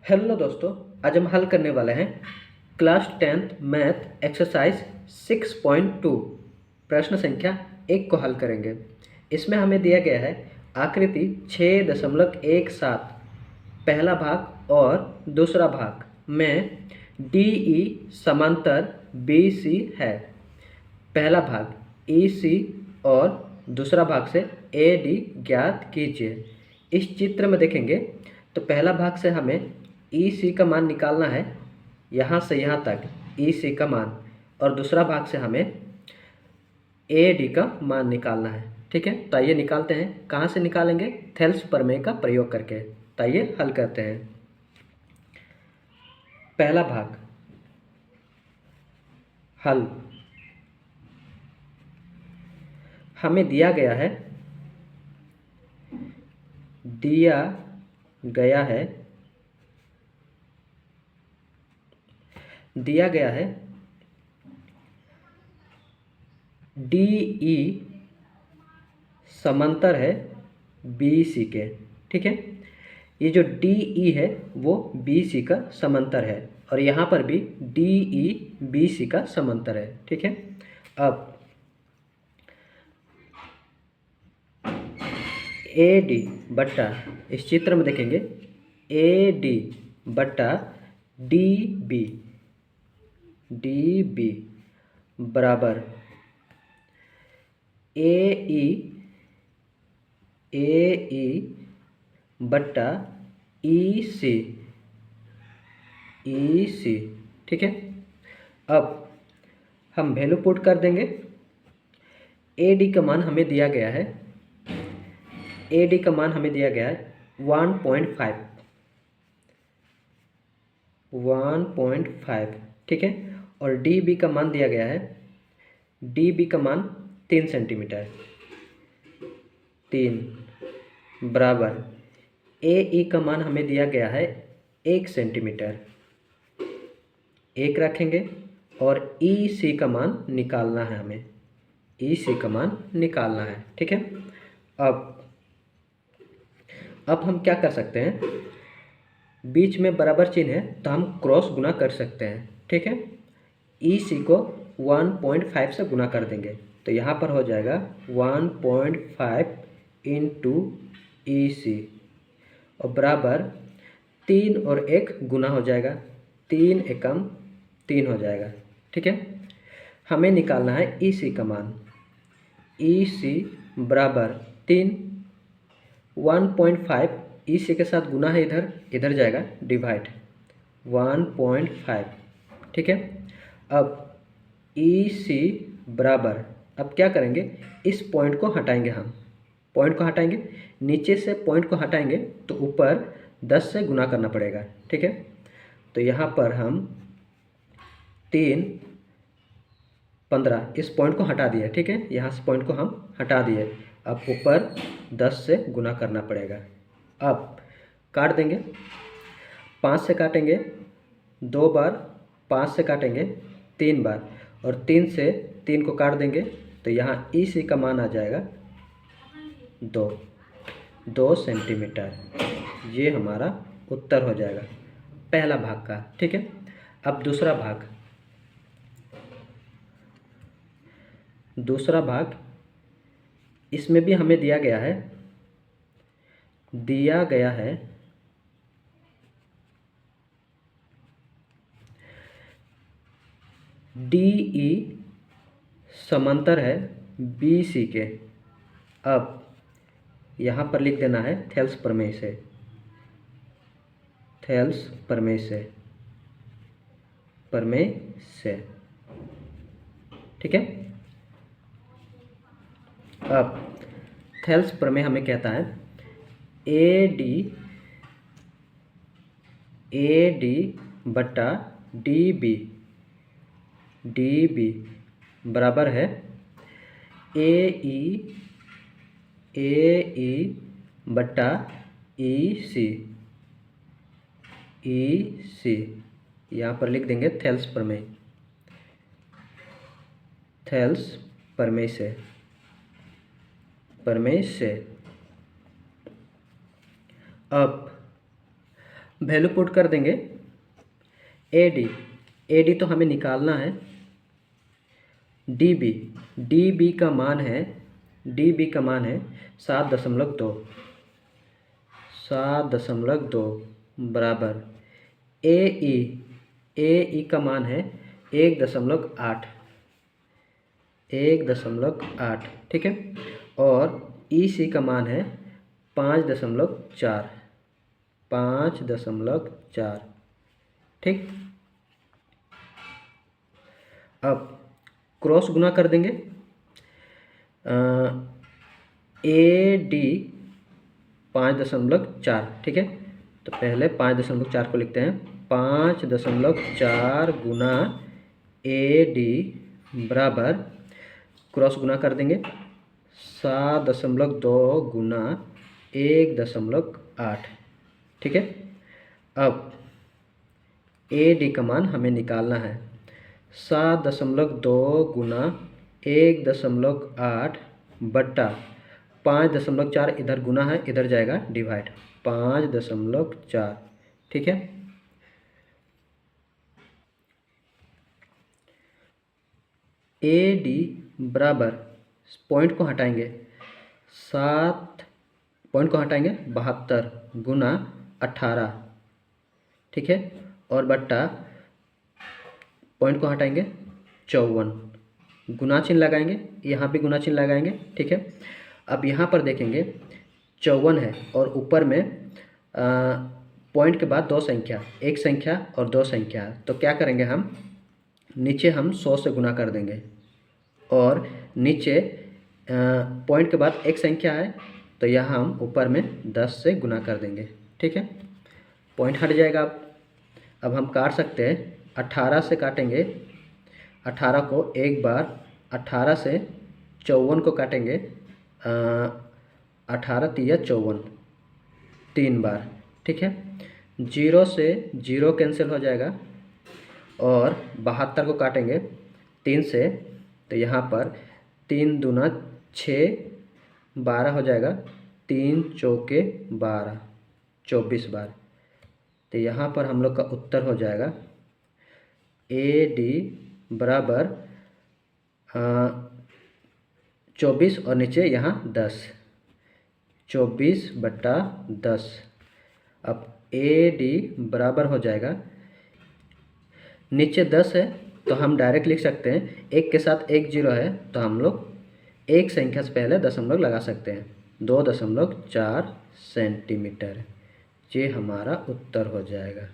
Hello दोस्तों, आज हम हल करने वाले हैं क्लास 10th मैथ एक्सरसाइज 6.2 प्रश्न संख्या 1 को हल करेंगे। इसमें हमें दिया गया है आकृति 6.17 पहला भाग और दूसरा भाग में DE समांतर BC है। पहला भाग EC और दूसरा भाग से AD ज्ञात कीजिए। इस चित्र में देखेंगे तो पहला भाग से हमें EC का मान निकालना है, यहाँ से यहाँ तक EC का मान, और दूसरा भाग से हमें AD का मान निकालना है। ठीक है, तो आइए निकालते हैं। कहाँ से निकालेंगे? थेल्स प्रमेय का प्रयोग करके। तो आइए हल करते हैं। पहला भाग हल। हमें दिया गया है DE समांतर है BC के। ठीक है, ये जो DE है वो BC का समांतर है, और यहाँ पर भी DE BC का समांतर है। ठीक है, अब AD बट्टा, इस चित्र में देखेंगे AD बट्टा DB बराबर AE बट्टा EC। ठीक है, अब हम वैल्यू पुट कर देंगे। AD का मान हमें दिया गया है 1.5। ठीक है, और DB का मान दिया गया है 3 सेंटीमीटर। 3 बराबर AE का मान हमें दिया गया है 1 सेंटीमीटर। 1 रखेंगे और EC का मान निकालना है हमें। ठीक है, अब हम क्या कर सकते हैं? बीच में बराबर चिन्ह है तो हम क्रॉस गुना कर सकते हैं। ठीक है, EC को 1.5 से गुना कर देंगे तो यहाँ पर हो जाएगा 1.5 इंटू EC, और बराबर 3 और 1 गुना हो जाएगा, 3 एकम 3 हो जाएगा। ठीक है, हमें निकालना है EC का मान। EC बराबर 3, 1.5 EC के साथ गुना है, इधर जाएगा डिवाइड 1.5। ठीक है, अब EC बराबर, अब क्या करेंगे? इस पॉइंट को हटाएंगे, नीचे से पॉइंट को हटाएंगे तो ऊपर 10 से गुना करना पड़ेगा। ठीक है, तो यहाँ पर हम 3, 15 इस पॉइंट को हटा दिए। ठीक है, यहाँ से पॉइंट को हम हटा दिए, अब ऊपर 10 से गुना करना पड़ेगा। अब काट देंगे, 5 से काटेंगे 2 बार, 5 से काटेंगे 3 बार, और 3 से 3 को काट देंगे तो यहाँ EC का मान आ जाएगा 2 सेंटीमीटर। ये हमारा उत्तर हो जाएगा पहला भाग का। ठीक है, अब दूसरा भाग, इसमें भी हमें दिया गया है DE समांतर है BC के। अब यहाँ पर लिख देना है थेल्स प्रमेय से। ठीक है, अब थेल्स प्रमेय हमें कहता है AD बट्टा DB बराबर है AE बट्टा EC। यहाँ पर लिख देंगे थेल्स प्रमेय से। अब वैल्यू पुट कर देंगे। ए डी तो हमें निकालना है। डी बी का मान है 7.2 बराबर ए ई का मान है 1.8 ठीक है। और ई सी का मान है 5.4 ठीक। अब क्रॉस गुना कर देंगे। ए डी 5.4 ठीक है। तो पहले 5.4 को लिखते हैं। 5.4 गुना ए डी बराबर, क्रॉस गुना कर देंगे, 7.2 गुना 1.8 ठीक है। अब ए डी का मान हमें निकालना है। 7.2 गुना 1.8 बट्टा 5.4, इधर गुना है इधर जाएगा डिवाइड, 5.4 ठीक है। ए डी बराबर, पॉइंट को हटाएंगे, 72 गुना 18 ठीक है। और बट्टा पॉइंट को हटाएंगे 54, गुना चिन्ह लगाएंगे, यहाँ भी गुना चिन्ह लगाएंगे ठीक है। अब यहाँ पर देखेंगे 54 है और ऊपर में पॉइंट के बाद दो संख्या, एक संख्या और दो संख्या, तो क्या करेंगे हम, नीचे हम 100 से गुना कर देंगे और नीचे पॉइंट के बाद एक संख्या है तो यहाँ हम ऊपर में 10 से गुना कर देंगे ठीक है। पॉइंट हट जाएगा। अब हम काट सकते हैं, 18 से काटेंगे, 18 को एक बार, 18 से 54 को काटेंगे, 18 तिया 54 3 बार ठीक है। 0 से 0 कैंसिल हो जाएगा और 72 को काटेंगे 3 से, तो यहाँ पर 3 दूना 6, 12 हो जाएगा, 3 चौके 12, 24 बार। तो यहाँ पर हम लोग का उत्तर हो जाएगा ए डी बराबर 24 और नीचे यहाँ 10, 24/10। अब ए डी बराबर हो जाएगा, नीचे 10 है तो हम डायरेक्ट लिख सकते हैं, एक के साथ एक 0 है तो हम लोग एक संख्या से पहले दशमलव लगा सकते हैं, 2.4 सेंटीमीटर। ये हमारा उत्तर हो जाएगा।